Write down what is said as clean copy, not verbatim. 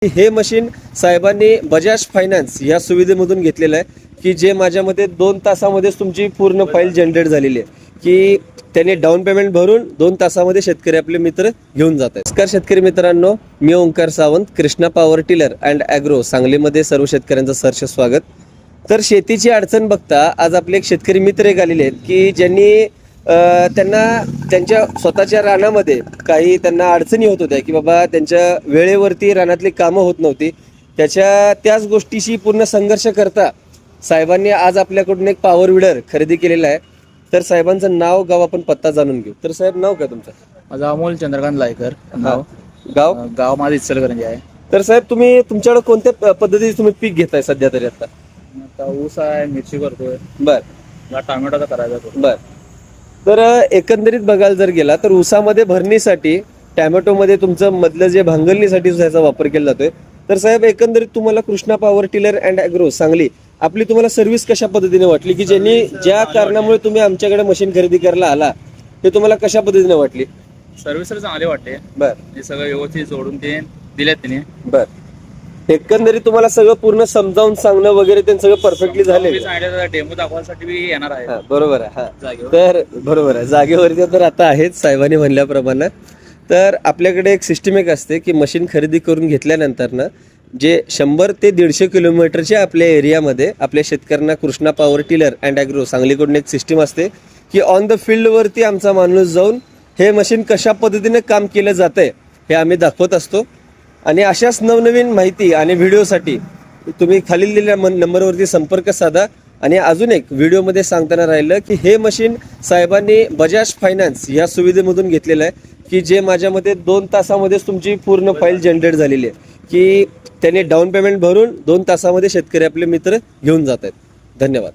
हे मशीन साहेबांनी बजाज फायनान्स या सुविधेमधून घेतलेलं आहे की जे माझ्यामध्ये 2 तासामध्येच तुमची पूर्ण फाईल जनरेट झालेली आहे की त्यांनी डाऊन पेमेंट भरून 2 तासामध्ये शेतकरी आपले मित्र घेऊन जात आहेत. नमस्कार शेतकरी मित्रांनो, मी Omkar Sawant, Krishna power tiller and agro सांगलीमध्ये सर्व शेतकऱ्यांचं सहर्ष स्वागत. तर शेतीची अडचण बघता आज आपले एक शेतकरी मित्र एक आलेले आहेत की ज्यांनी त्यांना त्यांच्या स्वतःच्या रानामध्ये काही त्यांना अडचणी होत होत्या की बाबा त्यांच्या वेळेवरती रानातली कामं होत नव्हती. त्याच गोष्टीशी पूर्ण संघर्ष करता साहेबांनी आज आपल्याकडून एक पॉवर विडर खरेदी केलेला आहे. तर साहेबांचं नाव, गाव, आपण पत्ता जाणून घेऊ. तर साहेब, नाव काय तुमचं? माझं अमोल चंद्रकांत लायकर. गाव माझं इचलकरंजी आहे. तर साहेब, तुम्ही तुमच्याकडे कोणत्या पद्धतीने तुम्ही पीक घेताय सध्या तरी? आता ऊस आहे, मिरची करतोय, बर टोमॅटोचा करायचा. बर तर एकंदरीत बघायला जर गेला तर ऊसामध्ये भरणीसाठी, टॅमॅटोमध्ये तुमचं मधलं जे भांगलणीसाठी याचा वापर केला जातोय. तर साहेब, एकंदरीत तुम्हाला Krishna power tiller and agro Sangli आपली तुम्हाला सर्व्हिस कशा पद्धतीने वाटली की ज्या कारणामुळे तुम्ही आमच्याकडे मशीन खरेदी करायला आला ते तुम्हाला कशा पद्धतीने वाटली? सर्व्हिस चांगली वाटते. बर, हे सगळं व्यवस्थित जोडून ते दिल्यात तिने. बर, एकंदरीत तुम्हाला सगळं पूर्ण समजावून सांगणं वगैरे ते सगळं परफेक्टली झाले? डेमो दाखवण्यासाठी बी येणार आहे. बरोबर आहे. हा, जागेवर. तर बरोबर आहे, जागेवरती तर आता आहेच साहेबांनी म्हणल्याप्रमाणे. तर आपल्याकडे एक सिस्टम एक असते की मशीन खरेदी करून घेतल्यानंतर ना जे 100 ते 150 किलोमीटरच्या आपल्या एरियामध्ये आपल्या शेतकऱ्यांना Krishna power tiller and agro सांगलीकडून एक सिस्टीम असते की ऑन द फील्डवरती आमचा माणूस जाऊन हे मशीन कशा पद्धतीने काम केलं जातंय हे आम्ही दाखवत असतो. आणि अशाच नवनवीन माहिती आणि व्हिडिओसाठी तुम्ही खालील दिलेल्या नंबरवरती संपर्क साधा. आणि अजून एक व्हिडिओमध्ये सांगताना राहिलं की हे मशीन साहेबांनी बजाज फायनान्स या सुविधेमधून घेतलेलं आहे की जे माझ्यामध्ये 2 तासामध्येच तुमची पूर्ण फाईल जनरेट झालेली आहे की त्यांनी डाऊन पेमेंट भरून 2 तासामध्ये शेतकरी आपले मित्र घेऊन जात आहेत. धन्यवाद.